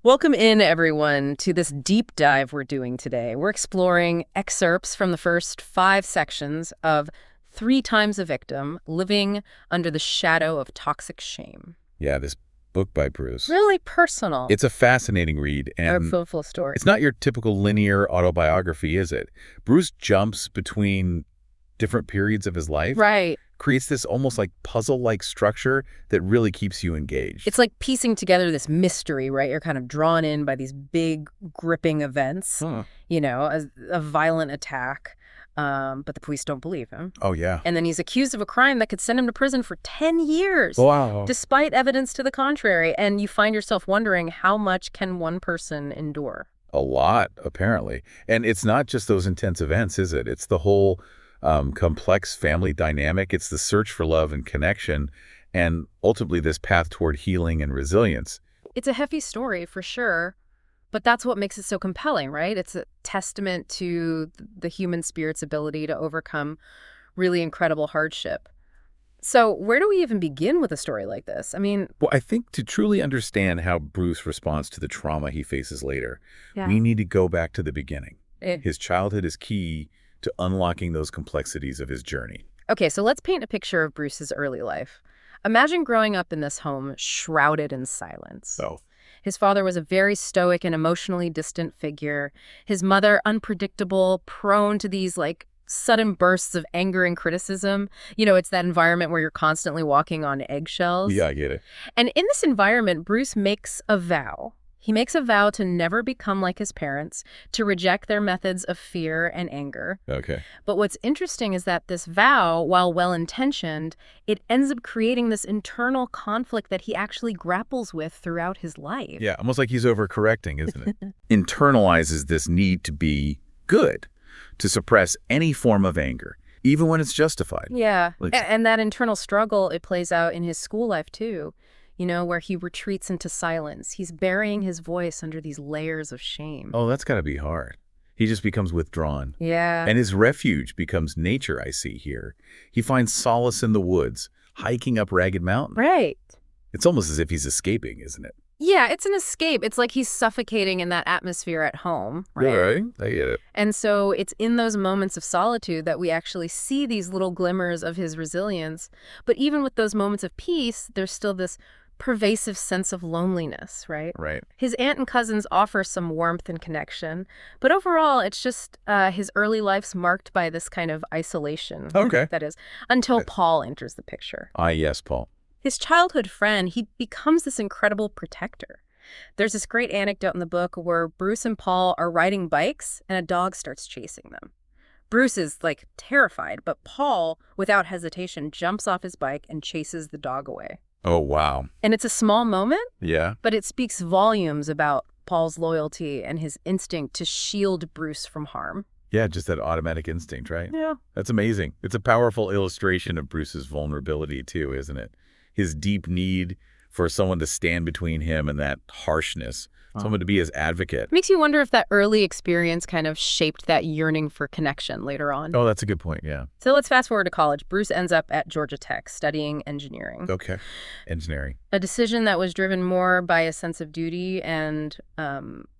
Welcome in, everyone, to this deep dive we're doing today. We're exploring excerpts from the first 5 sections of Three Times a Victim, Living Under the Shadow of Toxic Shame. Yeah, this book by Bruce. Really personal. It's a fascinating read, A and full story. it's not your typical linear autobiography, is it? Bruce jumps between different periods of his life, Right. creates this almost like puzzle-like structure that really keeps you engaged. It's like piecing together this mystery, right? You're kind of drawn in by these big, gripping events, Huh. a violent attack, but the police don't believe him. Oh, yeah. And then he's accused of a crime that could send him to prison for 10 years. Wow. Despite evidence to the contrary. And you find yourself wondering, how much can one person endure? A lot, apparently. And it's not just those intense events, is it? It's the whole complex family dynamic. It's the search for love and connection, and ultimately this path toward healing and resilience. It's a heavy story, for sure. But that's what makes it so compelling, right? It's a testament to the human spirit's ability to overcome really incredible hardship. So where do we even begin with a story like this? I mean, Well, I think to truly understand how Bruce responds to the trauma he faces later, yeah. we need to go back to the beginning. It, His childhood is key to unlocking those complexities of his journey. okay, so let's paint a picture of Bruce's early life. Imagine growing up in this home shrouded in silence. So, His father was a very stoic and emotionally distant figure. His mother, unpredictable, prone to these sudden bursts of anger and criticism. It's that environment where you're constantly walking on eggshells. yeah, I get it. And in this environment, Bruce makes a vow. He makes a vow to never become like his parents, to reject their methods of fear and anger. Okay. But what's interesting is that this vow, while well-intentioned, it ends up creating this internal conflict that he actually grapples with throughout his life. Yeah, almost like he's overcorrecting, isn't it? Internalizes this need to be good, to suppress any form of anger, even when it's justified. Yeah, Like- and that internal struggle, it plays out in his school life too, where he retreats into silence. He's burying his voice under these layers of shame. Oh, that's got to be hard. He just becomes withdrawn. Yeah. And his refuge becomes nature, I see here. He finds solace in the woods, hiking up Ragged Mountain. Right. It's almost as if he's escaping, isn't it? Yeah, it's an escape. It's like he's suffocating in that atmosphere at home, right? I get it. And so it's in those moments of solitude that we actually see these little glimmers of his resilience. But even with those moments of peace, there's still this pervasive sense of loneliness, right? Right. His aunt and cousins offer some warmth and connection, but overall, it's just his early life's marked by this kind of isolation. Okay. That is, until Paul enters the picture. Ah, yes, Paul. His childhood friend, he becomes this incredible protector. There's this great anecdote in the book where Bruce and Paul are riding bikes and a dog starts chasing them. Bruce is terrified, but Paul, without hesitation, jumps off his bike and chases the dog away. Oh, wow. And it's a small moment, Yeah. but it speaks volumes about Paul's loyalty and his instinct to shield Bruce from harm. Yeah, just that automatic instinct, right? Yeah. That's amazing. It's a powerful illustration of Bruce's vulnerability, too, isn't it? His deep need for someone to stand between him and that harshness, someone to be his advocate. Makes you wonder if that early experience kind of shaped that yearning for connection later on. Oh, that's a good point, yeah. So let's fast forward to college. Bruce ends up at Georgia Tech studying engineering. Okay. Engineering. A decision that was driven more by a sense of duty and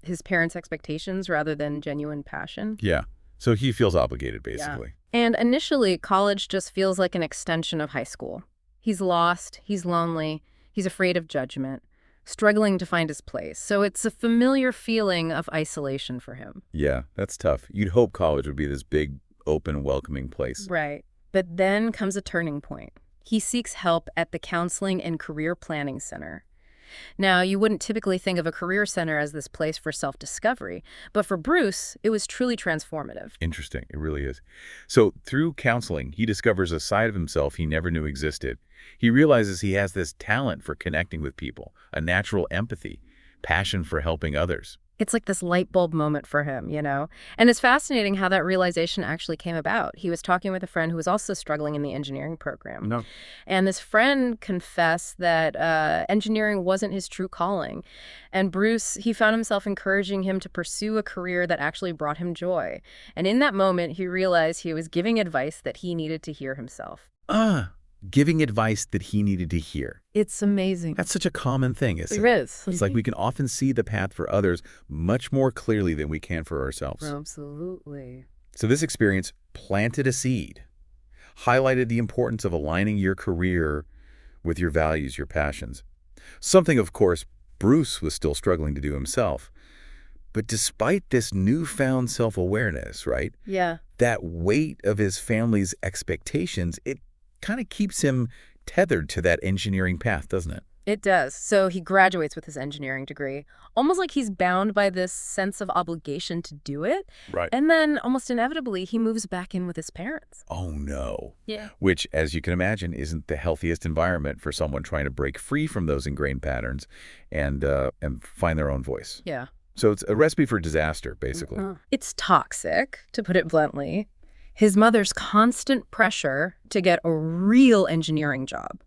his parents' expectations rather than genuine passion. Yeah. So he feels obligated, basically. And initially, college just feels like an extension of high school. He's lost, he's lonely, he's afraid of judgment, struggling to find his place. So it's a familiar feeling of isolation for him. Yeah, that's tough. You'd hope college would be this big, open, welcoming place. Right. But then comes a turning point. He seeks help at the Counseling and Career Planning Center. Now, you wouldn't typically think of a career center as this place for self-discovery, but for Bruce, it was truly transformative. Interesting. It really is. So through counseling, he discovers a side of himself he never knew existed. He realizes he has this talent for connecting with people, a natural empathy, passion for helping others. It's like this light bulb moment for him, And it's fascinating how that realization actually came about. He was talking with a friend who was also struggling in the engineering program. No. And this friend confessed that engineering wasn't his true calling. And Bruce, he found himself encouraging him to pursue a career that actually brought him joy. And in that moment, he realized he was giving advice that he needed to hear himself. giving advice that he needed to hear. It's amazing. That's such a common thing, isn't It it? is. It's like we can often see the path for others much more clearly than we can for ourselves. Absolutely. So this experience planted a seed, highlighted the importance of aligning your career with your values, your passions. Something, of course, Bruce was still struggling to do himself. But despite this newfound self-awareness, right, Yeah. that weight of his family's expectations, it kind of keeps him tethered to that engineering path, doesn't it? It does. So he graduates with his engineering degree, almost like he's bound by this sense of obligation to do it. Right. And then almost inevitably, he moves back in with his parents. Oh, no. Yeah. Which, as you can imagine, isn't the healthiest environment for someone trying to break free from those ingrained patterns and find their own voice. Yeah. So it's a recipe for disaster, basically. It's toxic, to put it bluntly. His mother's constant pressure to get a real engineering job,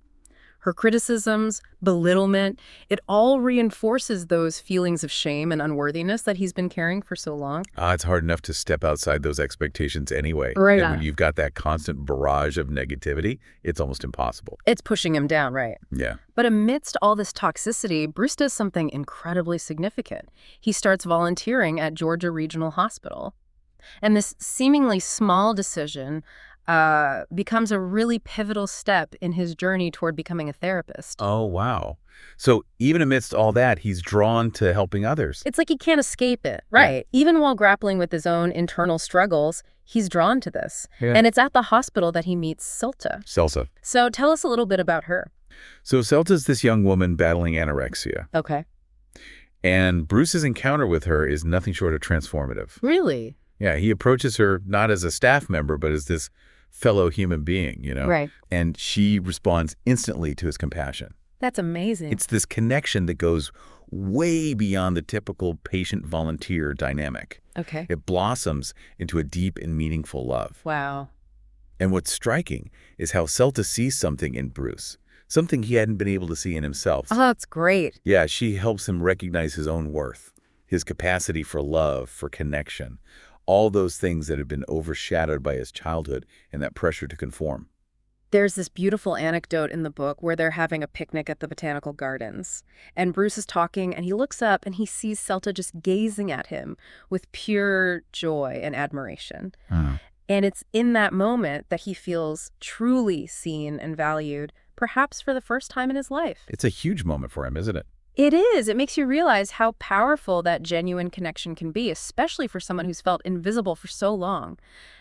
her criticisms, belittlement, it all reinforces those feelings of shame and unworthiness that he's been carrying for so long. It's hard enough to step outside those expectations anyway. Right. And when you've got that constant barrage of negativity, it's almost impossible. It's pushing him down, right? Yeah. But amidst all this toxicity, Bruce does something incredibly significant. He starts volunteering at Georgia Regional Hospital. And this seemingly small decision becomes a really pivotal step in his journey toward becoming a therapist. Oh, wow. So even amidst all that, he's drawn to helping others. It's like he can't escape it, right? Even while grappling with his own internal struggles, he's drawn to this. Yeah. And it's at the hospital that he meets Silta. Celsa. So tell us a little bit about her. So Celsa's this young woman battling anorexia. Okay. And Bruce's encounter with her is nothing short of transformative. Really? Yeah, he approaches her not as a staff member, but as this fellow human being, you know? Right. And she responds instantly to his compassion. That's amazing. It's this connection that goes way beyond the typical patient-volunteer dynamic. Okay. It blossoms into a deep and meaningful love. Wow. And what's striking is how Celta sees something in Bruce, something he hadn't been able to see in himself. Oh, that's great. Yeah, she helps him recognize his own worth, his capacity for love, for connection, all those things that had been overshadowed by his childhood and that pressure to conform. There's this beautiful anecdote in the book where they're having a picnic at the botanical gardens. And Bruce is talking, and he looks up, and he sees Celta just gazing at him with pure joy and admiration. Oh. And it's in that moment that he feels truly seen and valued, perhaps for the first time in his life. It's a huge moment for him, isn't it? It is. It makes you realize how powerful that genuine connection can be, especially for someone who's felt invisible for so long.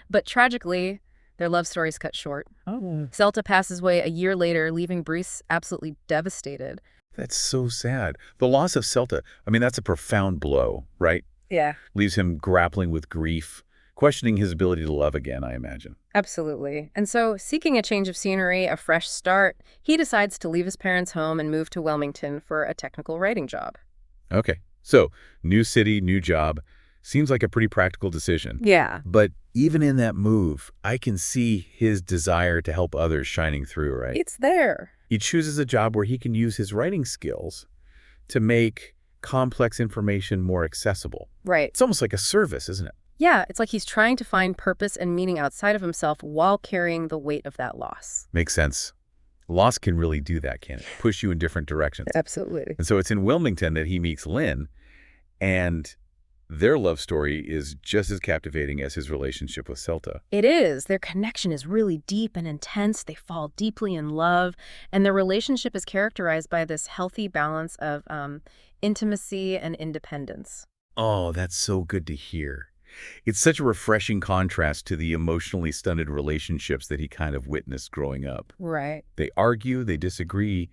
But tragically, their love story's cut short. Oh. Celta passes away a year later, leaving Bruce absolutely devastated. That's so sad. The loss of Celta, I mean, that's a profound blow, right? Yeah. Leaves him grappling with grief, questioning his ability to love again, I imagine. Absolutely. And so, seeking a change of scenery, a fresh start, he decides to leave his parents' home and move to Wilmington for a technical writing job. Okay. So, new city, new job. Seems like a pretty practical decision. Yeah. But even in that move, I can see his desire to help others shining through, right? It's there. He chooses a job where he can use his writing skills to make complex information more accessible. Right. It's almost like a service, isn't it? Yeah, it's like he's trying to find purpose and meaning outside of himself while carrying the weight of that loss. Makes sense. Loss can really do that, can it? Push you in different directions. Absolutely. And so it's in Wilmington that he meets Lynn, and their love story is just as captivating as his relationship with Celta. It is. Their connection is really deep and intense. They fall deeply in love, and their relationship is characterized by this healthy balance of intimacy and independence. Oh, that's so good to hear. It's such a refreshing contrast to the emotionally stunted relationships that he kind of witnessed growing up. Right. They argue, they disagree,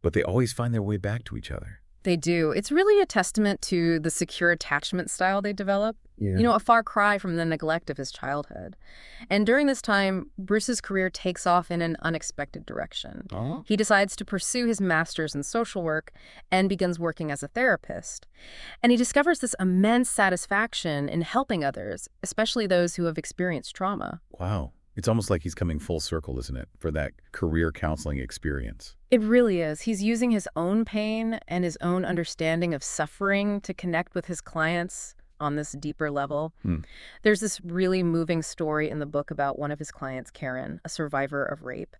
but they always find their way back to each other. They do. It's really a testament to the secure attachment style they develop. Yeah. You know, a far cry from the neglect of his childhood. And during this time, Bruce's career takes off in an unexpected direction. Oh. He decides to pursue his master's in social work and begins working as a therapist. And he discovers this immense satisfaction in helping others, especially those who have experienced trauma. Wow. It's almost like he's coming full circle, isn't it, for that career counseling experience? It really is. He's using his own pain and his own understanding of suffering to connect with his clients on this deeper level. Hmm. There's this really moving story in the book about one of his clients, Karen, a survivor of rape.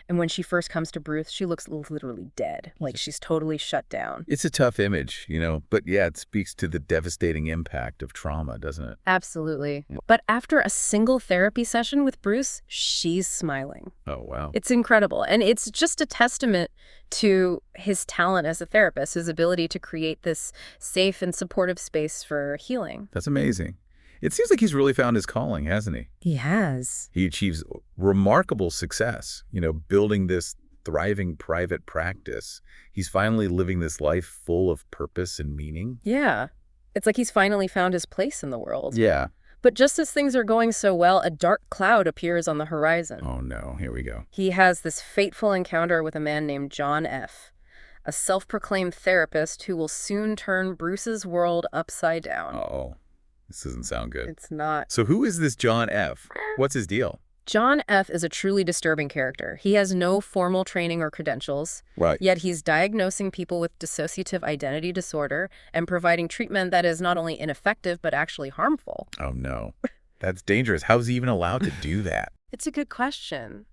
And when she first comes to Bruce, she looks literally dead, like she's totally shut down. It's a tough image, but yeah, it speaks to the devastating impact of trauma, doesn't it? Absolutely. But after a single therapy session with Bruce, she's smiling. Oh, wow. It's incredible. And it's just a testament to his talent as a therapist, his ability to create this safe and supportive space for healing. That's amazing. It seems like he's really found his calling, hasn't he? He has. He achieves remarkable success, building this thriving private practice. He's finally living this life full of purpose and meaning. Yeah. It's like he's finally found his place in the world. Yeah. But just as things are going so well, a dark cloud appears on the horizon. Oh, no. Here we go. He has this fateful encounter with a man named John F., a self-proclaimed therapist who will soon turn Bruce's world upside down. Uh-oh. This doesn't sound good. It's not. So who is this John F.? What's his deal? John F. is a truly disturbing character. He has no formal training or credentials, Right. yet he's diagnosing people with dissociative identity disorder and providing treatment that is not only ineffective, but actually harmful. Oh, no. That's dangerous. How's he even allowed to do that? It's a good question.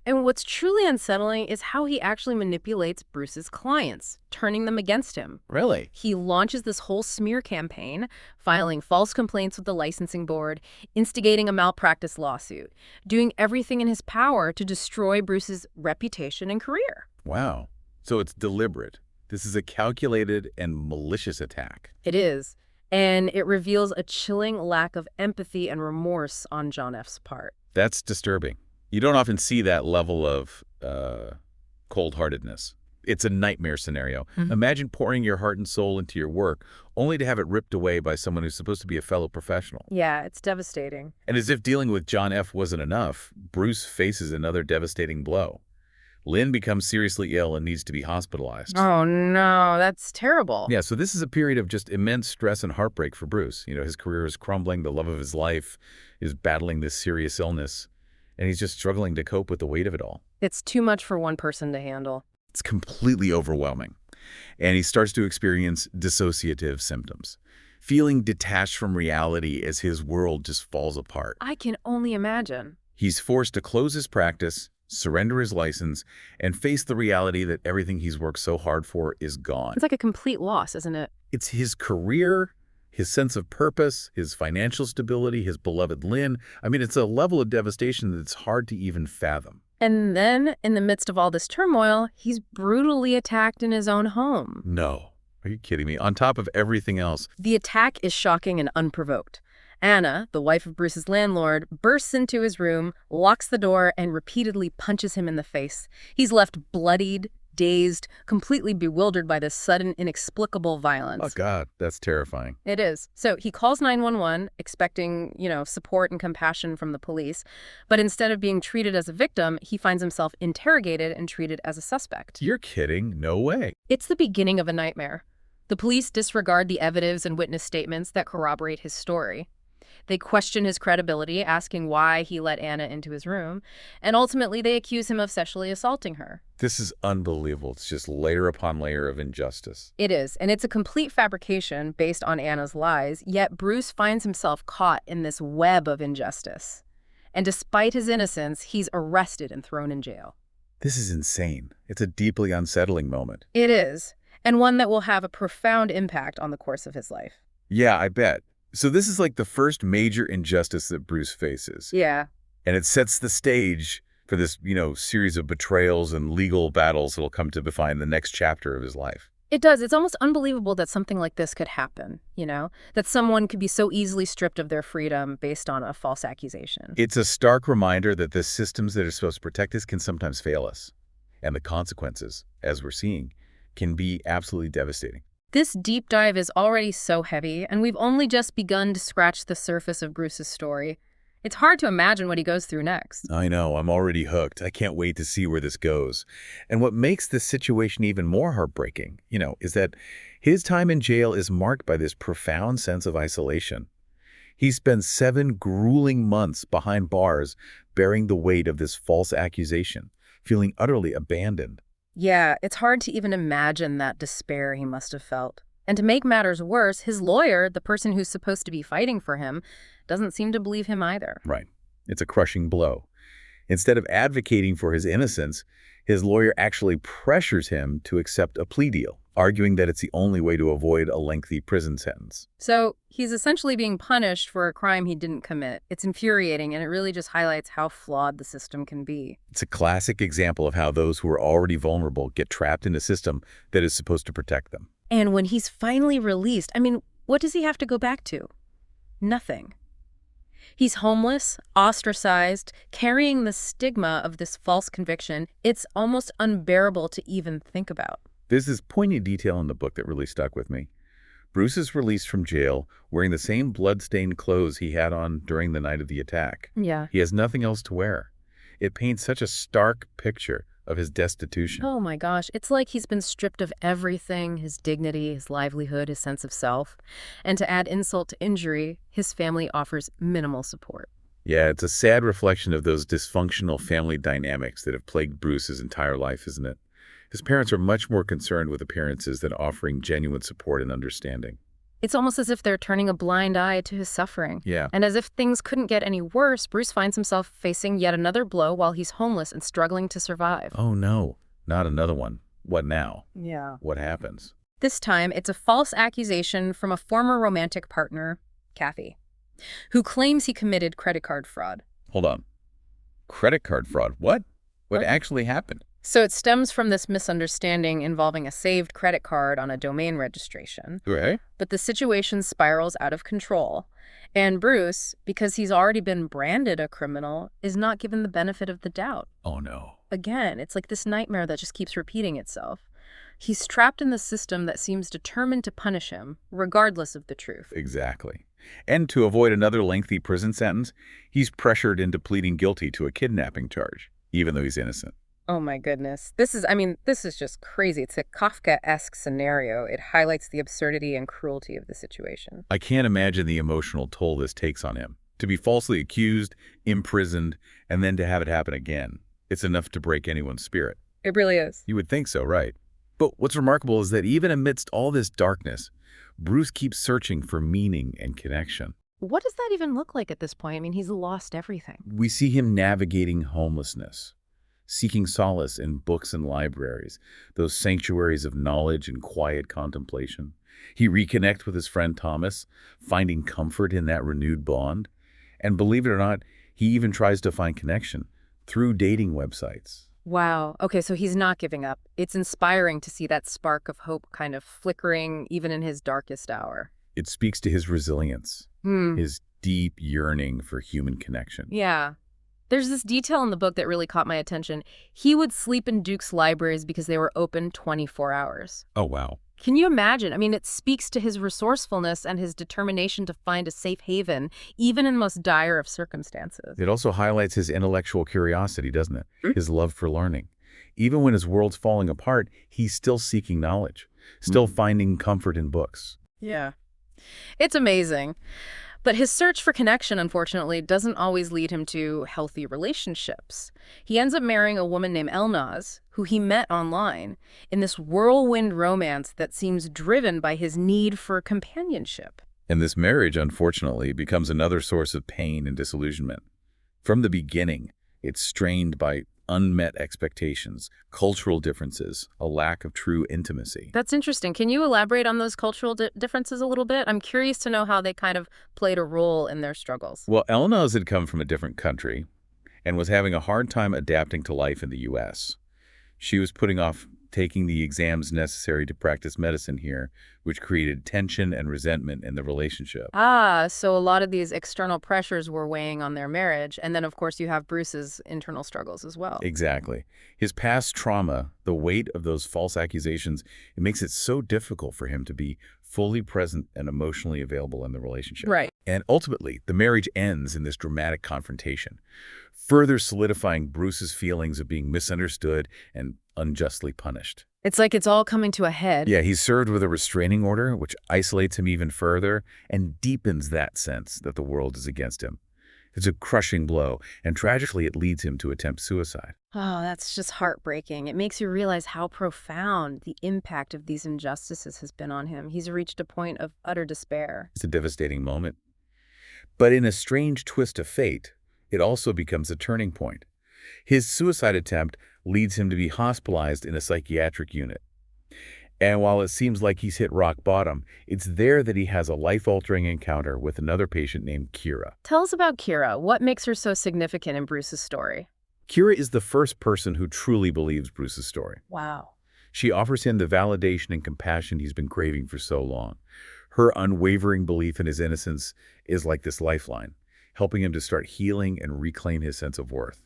And what's truly unsettling is how he actually manipulates Bruce's clients, turning them against him. Really? He launches this whole smear campaign, filing false complaints with the licensing board, instigating a malpractice lawsuit, doing everything in his power to destroy Bruce's reputation and career. Wow. So it's deliberate. This is a calculated and malicious attack. It is. And it reveals a chilling lack of empathy and remorse on John F.'s part. That's disturbing. You don't often see that level of cold-heartedness. It's a nightmare scenario. Mm-hmm. Imagine pouring your heart and soul into your work, only to have it ripped away by someone who's supposed to be a fellow professional. Yeah, it's devastating. And as if dealing with John F. wasn't enough, Bruce faces another devastating blow. Lynn becomes seriously ill and needs to be hospitalized. Oh, no, that's terrible. Yeah, so this is a period of just immense stress and heartbreak for Bruce. His career is crumbling, the love of his life is battling this serious illness, and he's just struggling to cope with the weight of it all. It's too much for one person to handle. It's completely overwhelming. And he starts to experience dissociative symptoms, feeling detached from reality as his world just falls apart. I can only imagine. He's forced to close his practice, surrender his license, and face the reality that everything he's worked so hard for is gone. It's like a complete loss, isn't it? It's his career, his sense of purpose, his financial stability, his beloved Lynn. I mean, it's a level of devastation that's hard to even fathom. And then, in the midst of all this turmoil, he's brutally attacked in his own home. No. Are you kidding me? On top of everything else. The attack is shocking and unprovoked. Anna, the wife of Bruce's landlord, bursts into his room, locks the door, and repeatedly punches him in the face. He's left bloodied, dazed, completely bewildered by this sudden, inexplicable violence. Oh, God, that's terrifying. It is. So he calls 911, expecting, support and compassion from the police. But instead of being treated as a victim, he finds himself interrogated and treated as a suspect. You're kidding? No way. It's the beginning of a nightmare. The police disregard the evidence and witness statements that corroborate his story. They question his credibility, asking why he let Anna into his room, and ultimately they accuse him of sexually assaulting her. This is unbelievable. It's just layer upon layer of injustice. It is, and it's a complete fabrication based on Anna's lies, yet Bruce finds himself caught in this web of injustice. And despite his innocence, he's arrested and thrown in jail. This is insane. It's a deeply unsettling moment. It is, and one that will have a profound impact on the course of his life. Yeah, I bet. So this is like the first major injustice that Bruce faces. Yeah. And it sets the stage for this, series of betrayals and legal battles that will come to define the next chapter of his life. It does. It's almost unbelievable that something like this could happen, that someone could be so easily stripped of their freedom based on a false accusation. It's a stark reminder that the systems that are supposed to protect us can sometimes fail us. And the consequences, as we're seeing, can be absolutely devastating. This deep dive is already so heavy, and we've only just begun to scratch the surface of Bruce's story. It's hard to imagine what he goes through next. I know, I'm already hooked. I can't wait to see where this goes. And what makes this situation even more heartbreaking, is that his time in jail is marked by this profound sense of isolation. He spends 7 grueling months behind bars bearing the weight of this false accusation, feeling utterly abandoned. Yeah, it's hard to even imagine that despair he must have felt. And to make matters worse, his lawyer, the person who's supposed to be fighting for him, doesn't seem to believe him either. Right. It's a crushing blow. Instead of advocating for his innocence, his lawyer actually pressures him to accept a plea deal, arguing that it's the only way to avoid a lengthy prison sentence. So he's essentially being punished for a crime he didn't commit. It's infuriating, and it really just highlights how flawed the system can be. It's a classic example of how those who are already vulnerable get trapped in a system that is supposed to protect them. And when he's finally released, I mean, what does he have to go back to? Nothing. He's homeless, ostracized, carrying the stigma of this false conviction. It's almost unbearable to even think about. There's this poignant detail in the book that really stuck with me. Bruce is released from jail wearing the same blood-stained clothes he had on during the night of the attack. Yeah. He has nothing else to wear. It paints such a stark picture of his destitution. Oh my gosh, it's like he's been stripped of everything, his dignity, his livelihood, his sense of self. And to add insult to injury, his family offers minimal support. Yeah, it's a sad reflection of those dysfunctional family dynamics that have plagued Bruce his entire life, isn't it? His parents are much more concerned with appearances than offering genuine support and understanding. It's almost as if they're turning a blind eye to his suffering. Yeah. And as if things couldn't get any worse, Bruce finds himself facing yet another blow while he's homeless and struggling to survive. Oh no, not another one. What now? Yeah. What happens? This time, it's a false accusation from a former romantic partner, Kathy, who claims he committed credit card fraud. Hold on. Credit card fraud? What? What What? actually happened? So it stems from this misunderstanding involving a saved credit card on a domain registration. Right? But the situation spirals out of control. And Bruce, because he's already been branded a criminal, is not given the benefit of the doubt. Oh no. Again, it's like this nightmare that just keeps repeating itself. He's trapped in the system that seems determined to punish him, regardless of the truth. Exactly. And to avoid another lengthy prison sentence, he's pressured into pleading guilty to a kidnapping charge, even though he's innocent. Oh my goodness. This is just crazy. It's a Kafka-esque scenario. It highlights the absurdity and cruelty of the situation. I can't imagine the emotional toll this takes on him. To be falsely accused, imprisoned, and then to have it happen again. It's enough to break anyone's spirit. It really is. You would think so, right? But what's remarkable is that even amidst all this darkness, Bruce keeps searching for meaning and connection. What does that even look like at this point? I mean, he's lost everything. We see him navigating homelessness, seeking solace in books and libraries, those sanctuaries of knowledge and quiet contemplation. He reconnects with his friend Thomas, finding comfort in that renewed bond. And believe it or not, he even tries to find connection through dating websites. Wow. Okay, so he's not giving up. It's inspiring to see that spark of hope kind of flickering even in his darkest hour. It speaks to his resilience, his deep yearning for human connection. Yeah. There's this detail in the book that really caught my attention. He would sleep in Duke's libraries because they were open 24 hours. Oh, wow. Can you imagine? I mean, it speaks to his resourcefulness and his determination to find a safe haven, even in the most dire of circumstances. It also highlights his intellectual curiosity, doesn't it? His love for learning. Even when his world's falling apart, he's still seeking knowledge, still finding comfort in books. Yeah. It's amazing. But his search for connection, unfortunately, doesn't always lead him to healthy relationships. He ends up marrying a woman named Elnaz, who he met online, in this whirlwind romance that seems driven by his need for companionship. And this marriage, unfortunately, becomes another source of pain and disillusionment. From the beginning, it's strained by unmet expectations, cultural differences, a lack of true intimacy. That's interesting. Can you elaborate on those cultural differences a little bit? I'm curious to know how they kind of played a role in their struggles. Well, Elnaz had come from a different country and was having a hard time adapting to life in the U.S. She was putting off taking the exams necessary to practice medicine here, which created tension and resentment in the relationship. Ah, so a lot of these external pressures were weighing on their marriage. And then, of course, you have Bruce's internal struggles as well. Exactly. His past trauma, the weight of those false accusations, it makes it so difficult for him to be fully present and emotionally available in the relationship. Right. And ultimately, the marriage ends in this dramatic confrontation, further solidifying Bruce's feelings of being misunderstood and unjustly punished. It's like it's all coming to a head. Yeah, he's served with a restraining order, which isolates him even further and deepens that sense that the world is against him. It's a crushing blow, and tragically it leads him to attempt suicide. Oh, that's just heartbreaking. It makes you realize how profound the impact of these injustices has been on him. He's reached a point of utter despair. It's a devastating moment. But in a strange twist of fate, it also becomes a turning point. His suicide attempt leads him to be hospitalized in a psychiatric unit. And while it seems like he's hit rock bottom, it's there that he has a life-altering encounter with another patient named Kira. Tell us about Kira. What makes her so significant in Bruce's story? Kira is the first person who truly believes Bruce's story. Wow. She offers him the validation and compassion he's been craving for so long. Her unwavering belief in his innocence is like this lifeline, helping him to start healing and reclaim his sense of worth.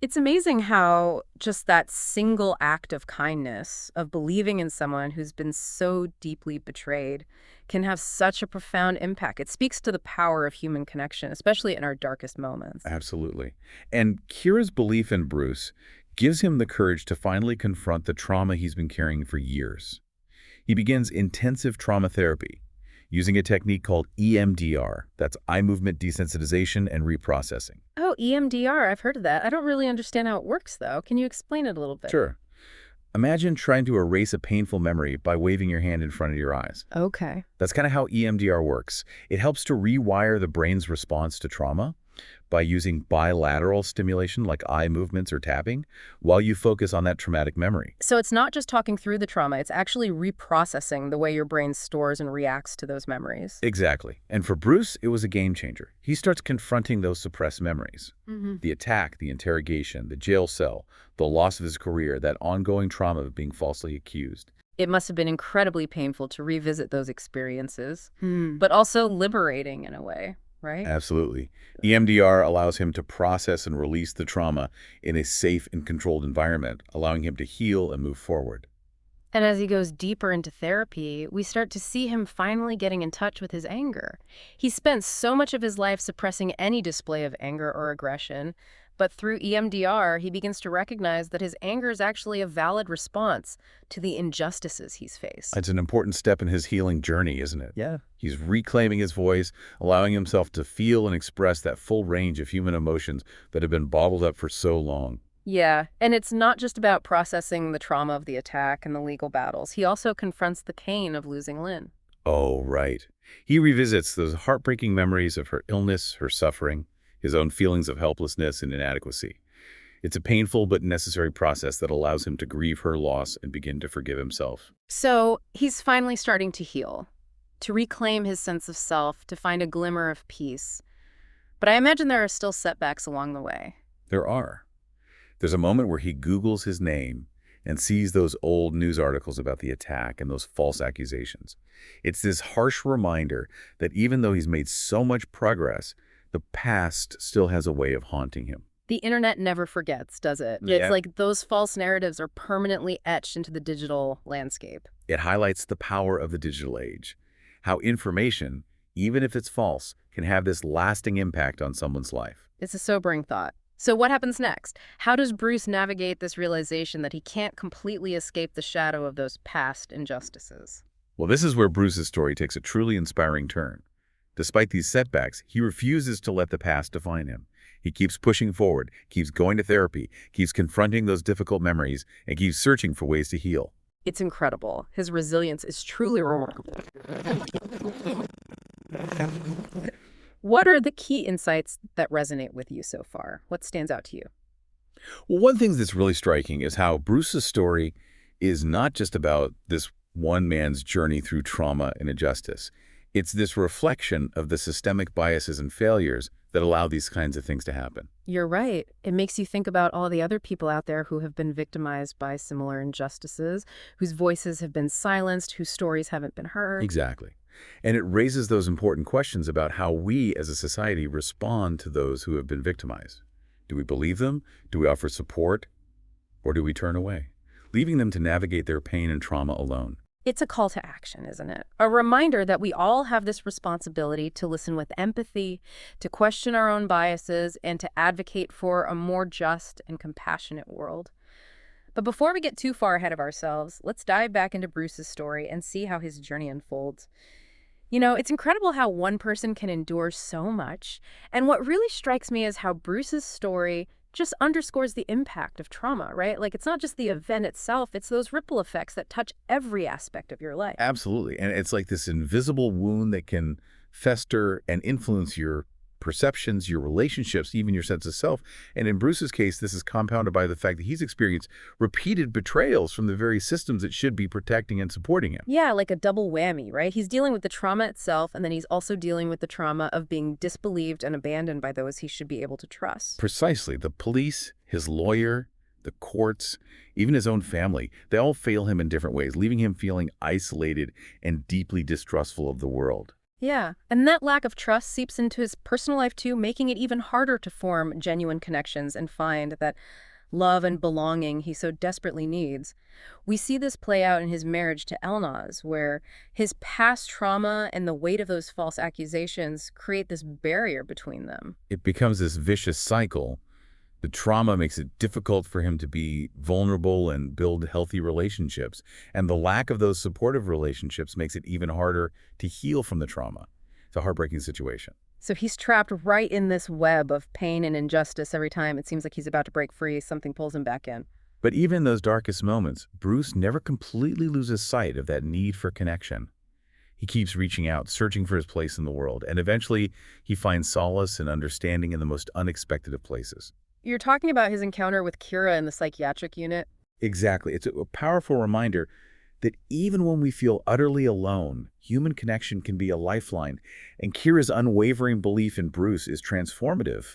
It's amazing how just that single act of kindness, of believing in someone who's been so deeply betrayed, can have such a profound impact. It speaks to the power of human connection, especially in our darkest moments. Absolutely. And Kira's belief in Bruce gives him the courage to finally confront the trauma he's been carrying for years. He begins intensive trauma therapy, using a technique called EMDR. That's eye movement desensitization and reprocessing. Oh, EMDR, I've heard of that. I don't really understand how it works, though. Can you explain it a little bit? Sure. Imagine trying to erase a painful memory by waving your hand in front of your eyes. Okay. That's kind of how EMDR works. It helps to rewire the brain's response to trauma by using bilateral stimulation like eye movements or tapping while you focus on that traumatic memory. So it's not just talking through the trauma, it's actually reprocessing the way your brain stores and reacts to those memories. Exactly. And for Bruce, it was a game changer. He starts confronting those suppressed memories. The attack, the interrogation, the jail cell, the loss of his career, that ongoing trauma of being falsely accused. It must have been incredibly painful to revisit those experiences, but also liberating in a way, right? Absolutely. EMDR allows him to process and release the trauma in a safe and controlled environment, allowing him to heal and move forward. And as he goes deeper into therapy, we start to see him finally getting in touch with his anger. He spent so much of his life suppressing any display of anger or aggression, but through EMDR, he begins to recognize that his anger is actually a valid response to the injustices he's faced. It's an important step in his healing journey, isn't it? Yeah. He's reclaiming his voice, allowing himself to feel and express that full range of human emotions that have been bottled up for so long. Yeah, and it's not just about processing the trauma of the attack and the legal battles. He also confronts the pain of losing Lynn. Oh, right. He revisits those heartbreaking memories of her illness, her suffering, his own feelings of helplessness and inadequacy. It's a painful but necessary process that allows him to grieve her loss and begin to forgive himself. So he's finally starting to heal, to reclaim his sense of self, to find a glimmer of peace. But I imagine there are still setbacks along the way. There are. There's a moment where he Googles his name and sees those old news articles about the attack and those false accusations. It's this harsh reminder that even though he's made so much progress, the past still has a way of haunting him. The internet never forgets, does it? Yeah. It's like those false narratives are permanently etched into the digital landscape. It highlights the power of the digital age, how information, even if it's false, can have this lasting impact on someone's life. It's a sobering thought. So what happens next? How does Bruce navigate this realization that he can't completely escape the shadow of those past injustices? Well, this is where Bruce's story takes a truly inspiring turn. Despite these setbacks, he refuses to let the past define him. He keeps pushing forward, keeps going to therapy, keeps confronting those difficult memories, and keeps searching for ways to heal. It's incredible. His resilience is truly remarkable. What are the key insights that resonate with you so far? What stands out to you? Well, one thing that's really striking is how Bruce's story is not just about this one man's journey through trauma and injustice. It's this reflection of the systemic biases and failures that allow these kinds of things to happen. You're right. It makes you think about all the other people out there who have been victimized by similar injustices, whose voices have been silenced, whose stories haven't been heard. Exactly. And it raises those important questions about how we as a society respond to those who have been victimized. Do we believe them? Do we offer support? Or do we turn away, leaving them to navigate their pain and trauma alone? It's a call to action, isn't it? A reminder that we all have this responsibility to listen with empathy, to question our own biases, and to advocate for a more just and compassionate world. But before we get too far ahead of ourselves, let's dive back into Bruce's story and see how his journey unfolds. It's incredible how one person can endure so much. And what really strikes me is how Bruce's story just underscores the impact of trauma, right? Like, it's not just the event itself, it's those ripple effects that touch every aspect of your life. Absolutely. And it's like this invisible wound that can fester and influence your perceptions, your relationships, even your sense of self. And in Bruce's case, this is compounded by the fact that he's experienced repeated betrayals from the very systems that should be protecting and supporting him. Yeah, like a double whammy, right? He's dealing with the trauma itself, and then he's also dealing with the trauma of being disbelieved and abandoned by those he should be able to trust. Precisely. The police, his lawyer, the courts, even his own family, they all fail him in different ways, leaving him feeling isolated and deeply distrustful of the world. Yeah, and that lack of trust seeps into his personal life too, making it even harder to form genuine connections and find that love and belonging he so desperately needs. We see this play out in his marriage to Elnaz, where his past trauma and the weight of those false accusations create this barrier between them. It becomes this vicious cycle. The trauma makes it difficult for him to be vulnerable and build healthy relationships. And the lack of those supportive relationships makes it even harder to heal from the trauma. It's a heartbreaking situation. So he's trapped right in this web of pain and injustice every time it seems like he's about to break free, something pulls him back in. But even in those darkest moments, Bruce never completely loses sight of that need for connection. He keeps reaching out, searching for his place in the world, and eventually he finds solace and understanding in the most unexpected of places. You're talking about his encounter with Kira in the psychiatric unit? Exactly. It's a powerful reminder that even when we feel utterly alone, human connection can be a lifeline, and Kira's unwavering belief in Bruce is transformative.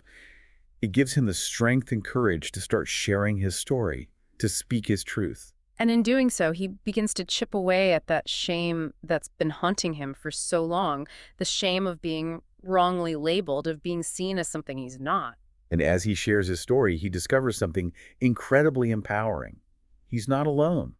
It gives him the strength and courage to start sharing his story, to speak his truth. And in doing so, he begins to chip away at that shame that's been haunting him for so long, the shame of being wrongly labeled, of being seen as something he's not. And as he shares his story, he discovers something incredibly empowering. He's not alone.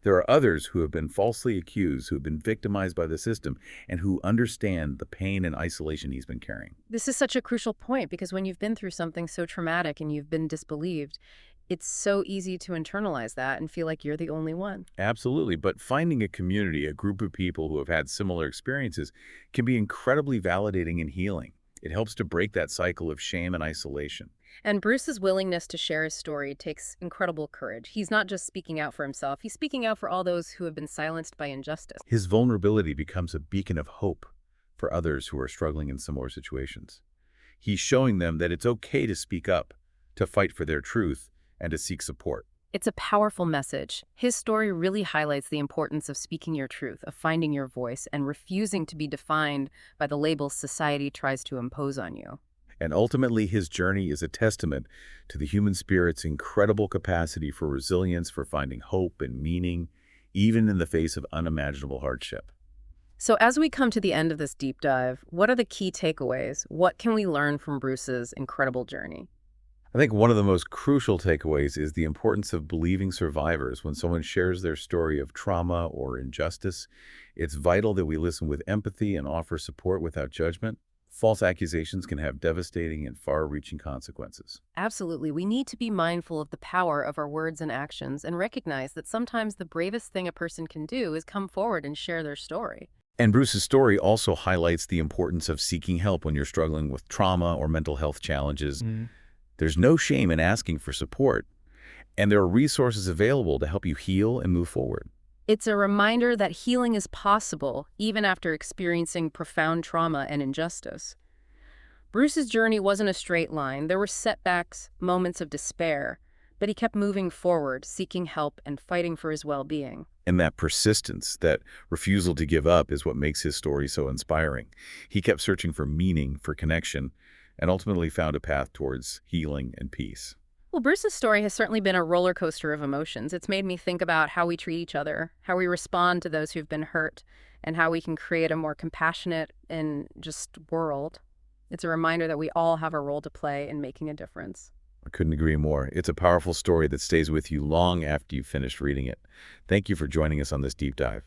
There are others who have been falsely accused, who have been victimized by the system, and who understand the pain and isolation he's been carrying. This is such a crucial point because when you've been through something so traumatic and you've been disbelieved, it's so easy to internalize that and feel like you're the only one. Absolutely, but finding a community, a group of people who have had similar experiences, can be incredibly validating and healing. It helps to break that cycle of shame and isolation. And Bruce's willingness to share his story takes incredible courage. He's not just speaking out for himself, he's speaking out for all those who have been silenced by injustice. His vulnerability becomes a beacon of hope for others who are struggling in similar situations. He's showing them that it's okay to speak up, to fight for their truth, and to seek support. It's a powerful message. His story really highlights the importance of speaking your truth, of finding your voice, and refusing to be defined by the labels society tries to impose on you. And ultimately, his journey is a testament to the human spirit's incredible capacity for resilience, for finding hope and meaning, even in the face of unimaginable hardship. So as we come to the end of this deep dive, what are the key takeaways? What can we learn from Bruce's incredible journey? I think one of the most crucial takeaways is the importance of believing survivors. When someone shares their story of trauma or injustice, it's vital that we listen with empathy and offer support without judgment. False accusations can have devastating and far-reaching consequences. Absolutely. We need to be mindful of the power of our words and actions and recognize that sometimes the bravest thing a person can do is come forward and share their story. And Bruce's story also highlights the importance of seeking help when you're struggling with trauma or mental health challenges. There's no shame in asking for support, and there are resources available to help you heal and move forward. It's a reminder that healing is possible even after experiencing profound trauma and injustice. Bruce's journey wasn't a straight line. There were setbacks, moments of despair, but he kept moving forward, seeking help and fighting for his well-being. And that persistence, that refusal to give up is what makes his story so inspiring. He kept searching for meaning, for connection, and ultimately found a path towards healing and peace. Well, Bruce's story has certainly been a roller coaster of emotions. It's made me think about how we treat each other, how we respond to those who've been hurt, and how we can create a more compassionate and just world. It's a reminder that we all have a role to play in making a difference. I couldn't agree more. It's a powerful story that stays with you long after you've finished reading it. Thank you for joining us on this deep dive.